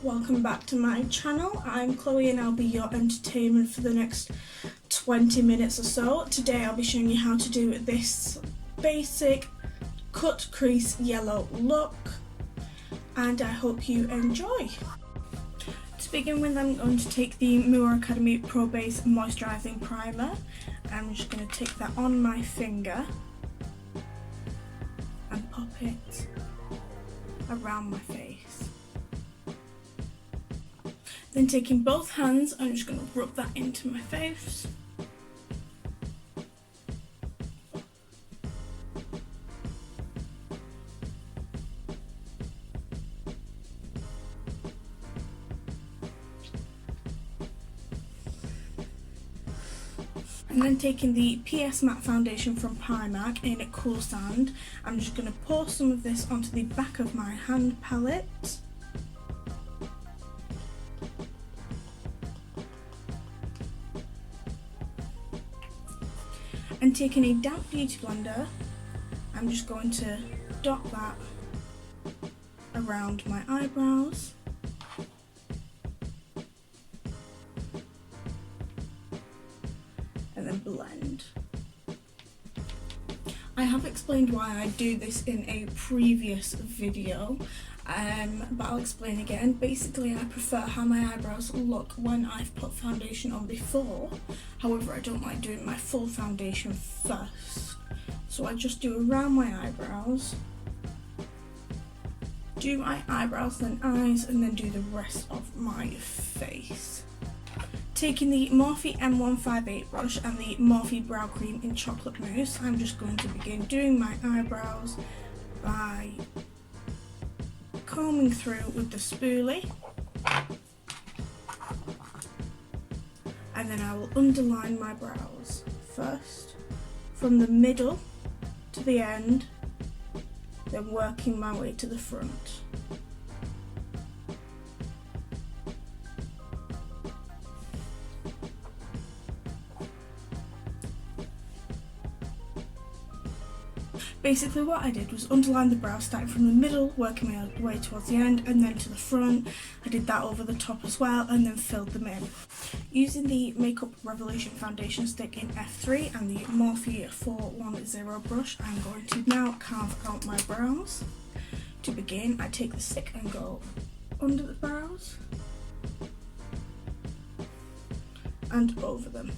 welcome back to my channel. I'm Chloe and I'll be your entertainment for the next 20 minutes or so. Today I'll be showing you how to do this basic cut crease yellow look and I hope you enjoy. To begin with, I'm going to take the Morphe Academy Pro Base Moisturising Primer. I'm just going to take that on my finger and pop it around my face. Then taking both hands, I'm just going to rub that into my face. And then taking the PS Matte Foundation from Primark in Cool Sand, I'm just going to pour some of this onto the back of my hand palette. And taking a damp beauty blender, I'm just going to dot that around my eyebrows. And then blend. I have explained why I do this in a previous video, but I'll explain again. Basically, I prefer how my eyebrows look when I've put foundation on before. However, I don't like doing my full foundation first. So I just do around my eyebrows, do my eyebrows, then eyes, and then do the rest of my face. Taking the Morphe M158 brush and the Morphe Brow Cream in Chocolate Mousse, I'm just going to begin doing my eyebrows by combing through with the spoolie, and then I will underline my brows first from the middle to the end, then working my way to the front. Basically what I did was underline the brows starting from the middle, working my way towards the end and then to the front. I did that over the top as well and then filled them in. Using the Makeup Revolution foundation stick in F3 and the Morphe 410 brush, I'm going to now carve out my brows. To begin, I take the stick and go under the brows and over them.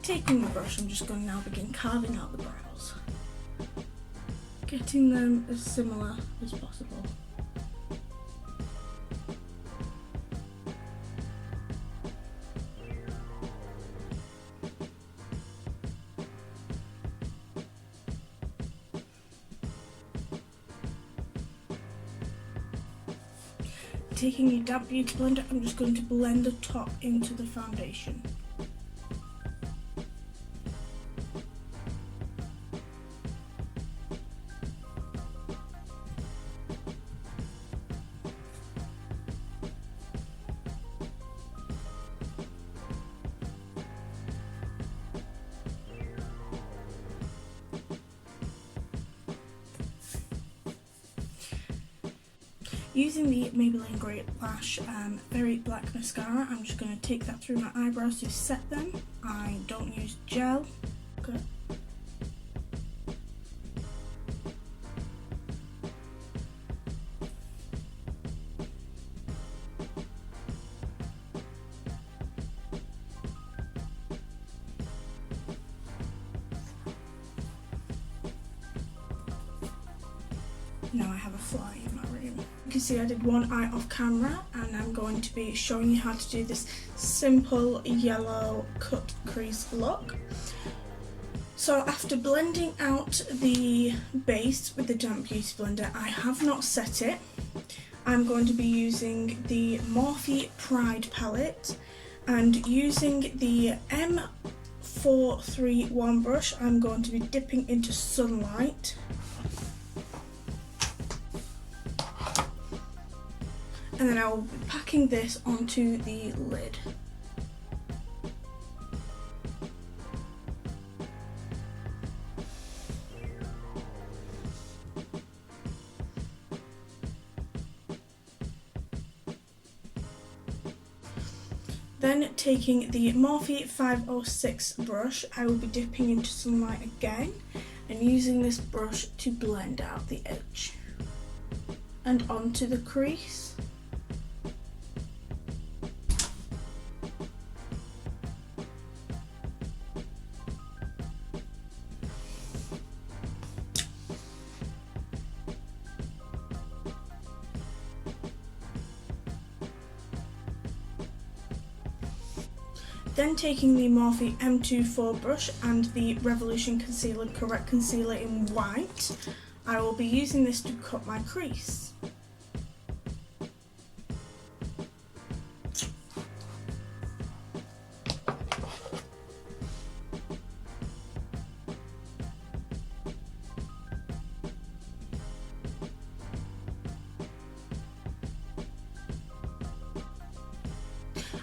Taking the brush, I'm just going to now begin carving out the brows, getting them as similar as possible. Taking a damp beauty blender, I'm just going to blend the top into the foundation. Using the Maybelline Great Lash Very Black Mascara, I'm just going to take that through my eyebrows to set them. I don't use gel. Okay. Now I have a fly in my room. You can see I did one eye off camera and I'm going to be showing you how to do this simple yellow cut crease look. So after blending out the base with the damp beauty blender, I have not set it. I'm going to be using the Morphe Pride palette and using the M431 brush, I'm going to be dipping into Sunlight. And then I will be packing this onto the lid. Then taking the Morphe 506 brush, I will be dipping into sunlight again and using this brush to blend out the edge and onto the crease. Then taking the Morphe M24 brush and the Revolution Concealer Correct Concealer in white, I will be using this to cut my crease.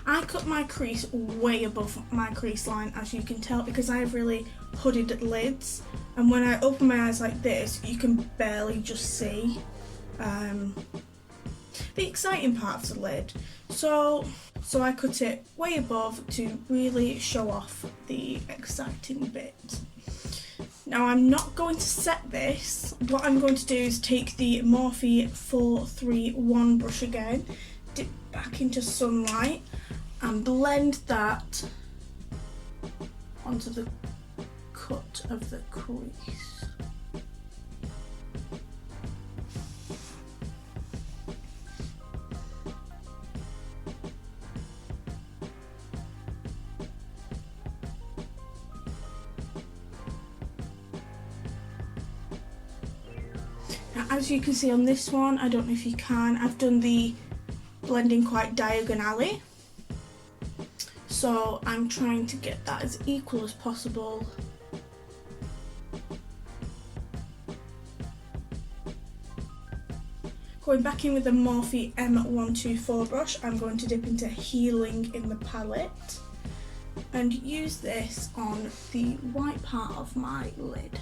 I cut my crease way above my crease line, as you can tell, because I have really hooded lids, and when I open my eyes like this you can barely just see the exciting part of the lid. So I cut it way above to really show off the exciting bit. Now I'm not going to set this. What I'm going to do is take the Morphe 431 brush again, dip back into sunlight and blend that onto the cut of the crease. Now, as you can see on this one, I don't know if you can, I've done the blending quite diagonally. So I'm trying to get that as equal as possible. Going back in with the Morphe M124 brush, I'm going to dip into Healing in the palette and use this on the white part of my lid.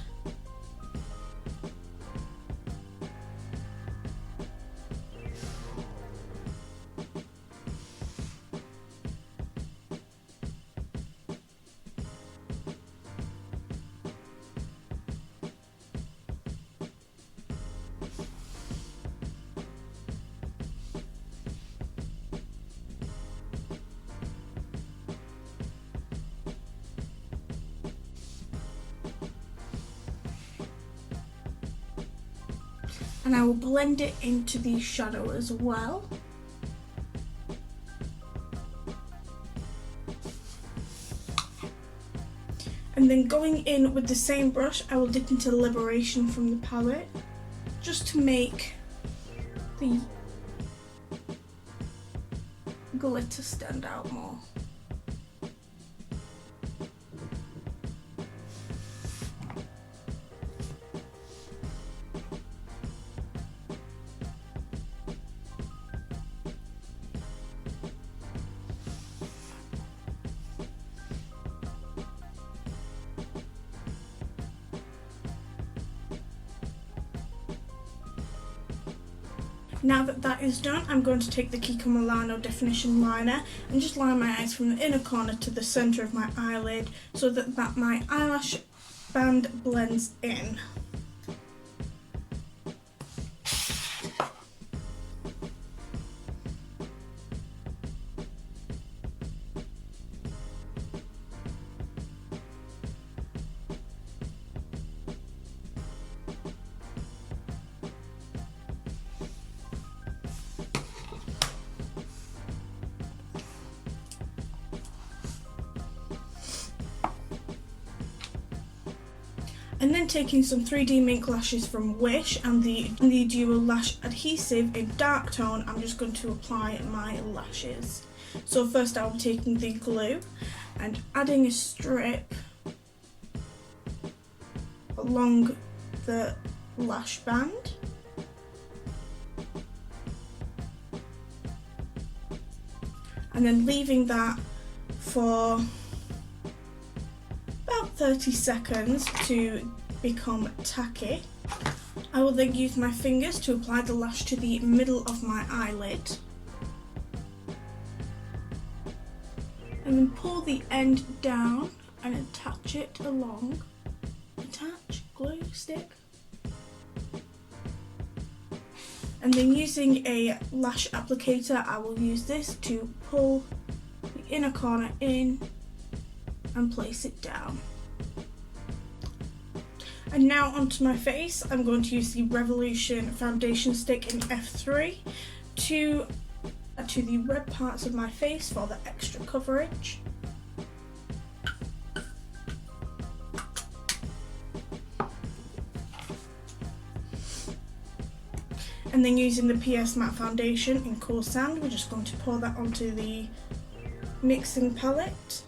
And I will blend it into the shadow as well. And then going in with the same brush, I will dip into Liberation from the palette, just to make the glitter stand out more. Now that that is done, I'm going to take the Kiko Milano definition liner and just line my eyes from the inner corner to the centre of my eyelid so that my eyelash band blends in. And then taking some 3D Mink lashes from Wish and the Duo Lash Adhesive in dark tone, I'm just going to apply my lashes. So first I'll be taking the glue and adding a strip along the lash band. And then leaving that for about 30 seconds to become tacky. I will then use my fingers to apply the lash to the middle of my eyelid. and then pull the end down and attach it along. Attach, glue, stick. And then using a lash applicator, I will use this to pull the inner corner in and place it down. And now onto my face, I'm going to use the Revolution foundation stick in F3 to the red parts of my face for the extra coverage. And then using the PS Matte Foundation in Cool Sand, we're just going to pour that onto the mixing palette.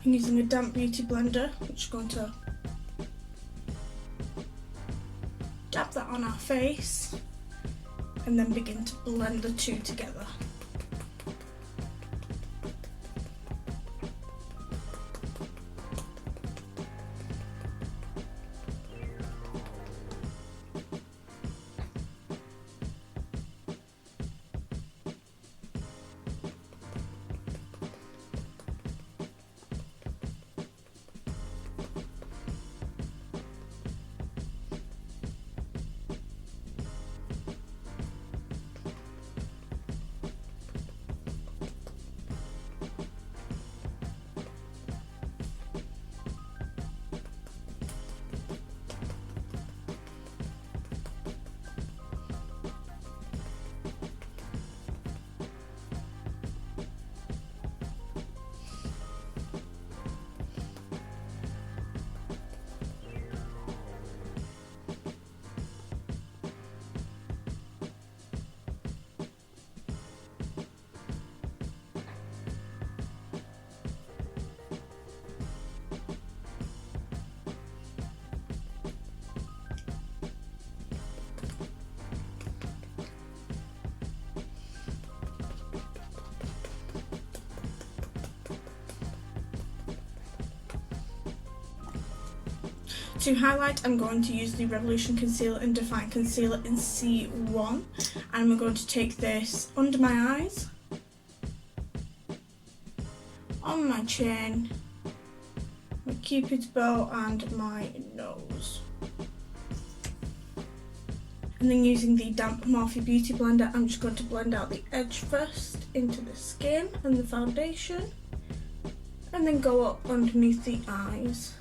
I'm using a damp beauty blender, which is going to dab that on our face and then begin to blend the two together. To highlight, I'm going to use the Revolution Concealer and Define Concealer in C1, and we're going to take this under my eyes, on my chin, my cupid's bow and my nose. And then using the damp Morphe Beauty Blender, I'm just going to blend out the edge first into the skin and the foundation, and then go up underneath the eyes.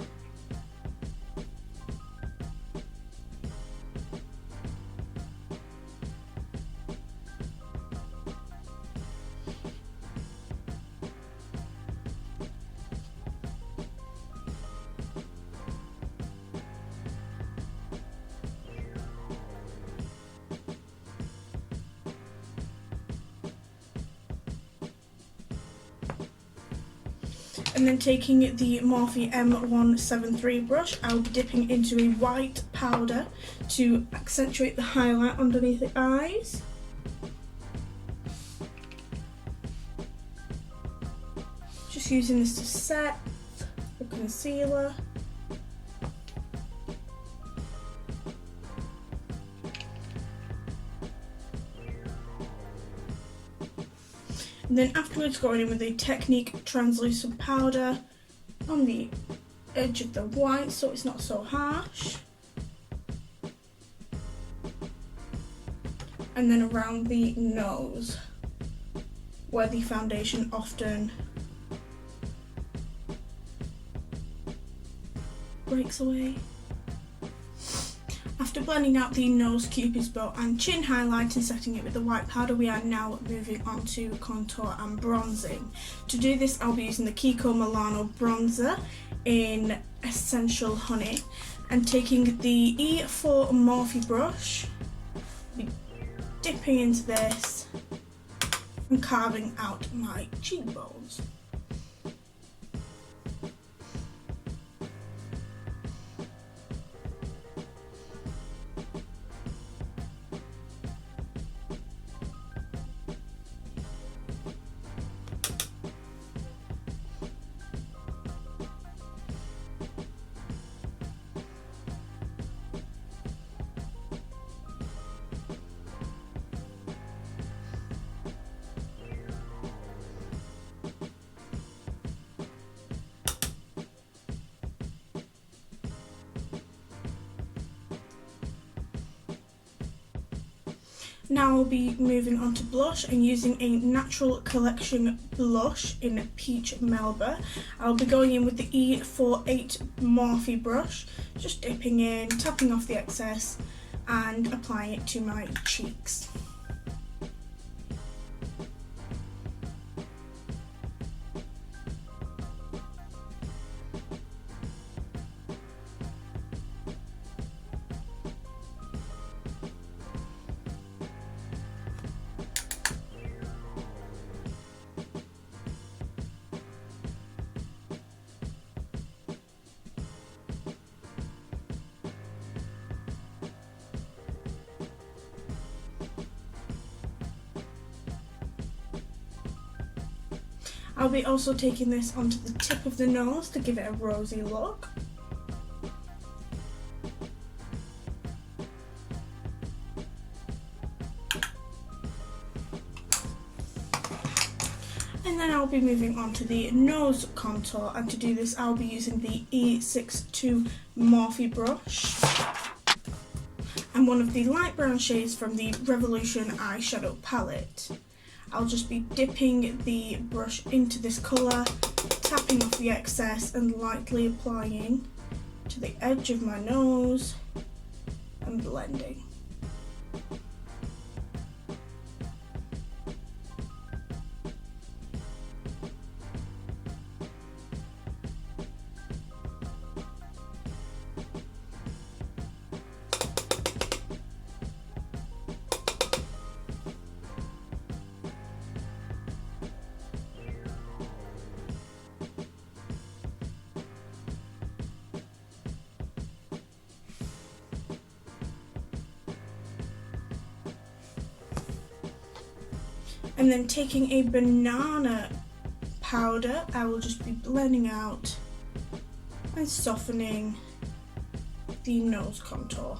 And then taking the Morphe M173 brush, I'll be dipping into a white powder to accentuate the highlight underneath the eyes. Just using this to set the concealer. And then afterwards going in with a Technique translucent powder on the edge of the white so it's not so harsh. And then around the nose where the foundation often breaks away. After blending out the nose, cupid's bow and chin highlight and setting it with the white powder, we are now moving on to contour and bronzing. To do this, I'll be using the Kiko Milano bronzer in Essential Honey and taking the E4 Morphe brush, be dipping into this and carving out my cheekbones. Now I'll be moving on to blush and using a Natural Collection blush in Peach Melba. I'll be going in with the E48 Morphe brush, just dipping in, tapping off the excess and applying it to my cheeks. I'll be also taking this onto the tip of the nose to give it a rosy look. And then I'll be moving on to the nose contour, and to do this I'll be using the E62 Morphe brush and one of the light brown shades from the Revolution eyeshadow palette. I'll just be dipping the brush into this colour, tapping off the excess and lightly applying to the edge of my nose and blending. And then taking a banana powder, I will just be blending out and softening the nose contour.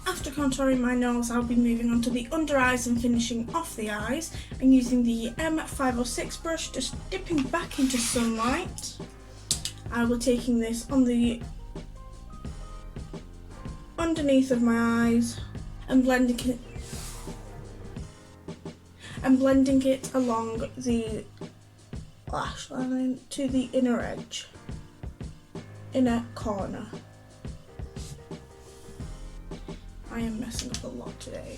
After contouring my nose, I'll be moving on to the under eyes and finishing off the eyes, and using the M506 brush, just dipping back into sunlight. I will be taking this on the underneath of my eyes and blending it along the lash line to the inner edge, inner corner. I am messing up a lot today.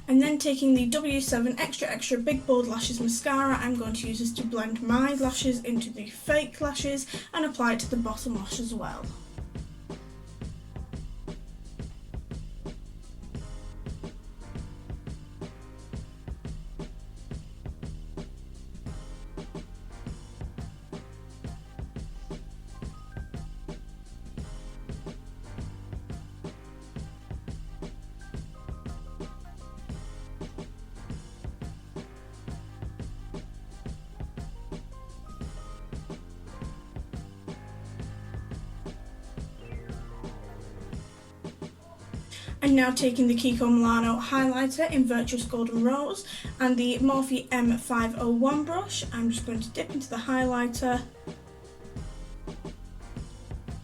And then taking the W7 Extra Big Bold Lashes Mascara, I'm going to use this to blend my lashes into the fake lashes and apply it to the bottom lash as well. I'm now taking the Kiko Milano highlighter in Virtuous Golden Rose and the Morphe M501 brush. I'm just going to dip into the highlighter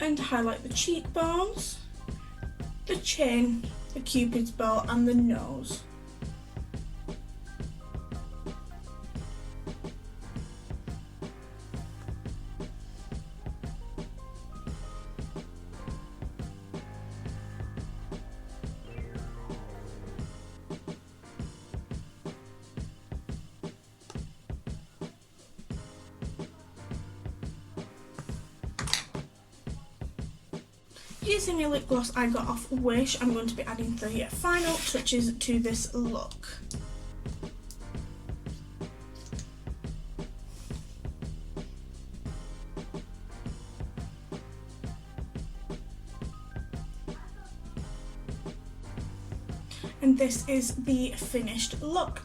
and highlight the cheekbones, the chin, the cupid's bow and the nose. Using a lip gloss I got off Wish, I'm going to be adding the final touches to this look. And this is the finished look.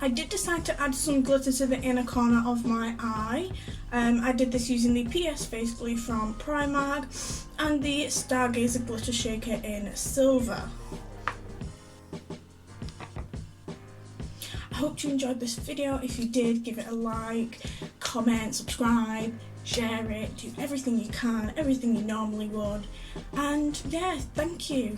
I did decide to add some glitter to the inner corner of my eye. I did this using the PS Face Glue from Primark and the Stargazer Glitter Shaker in silver. I hope you enjoyed this video. If you did, give it a like, comment, subscribe, share it, do everything you can, everything you normally would. And yeah, thank you.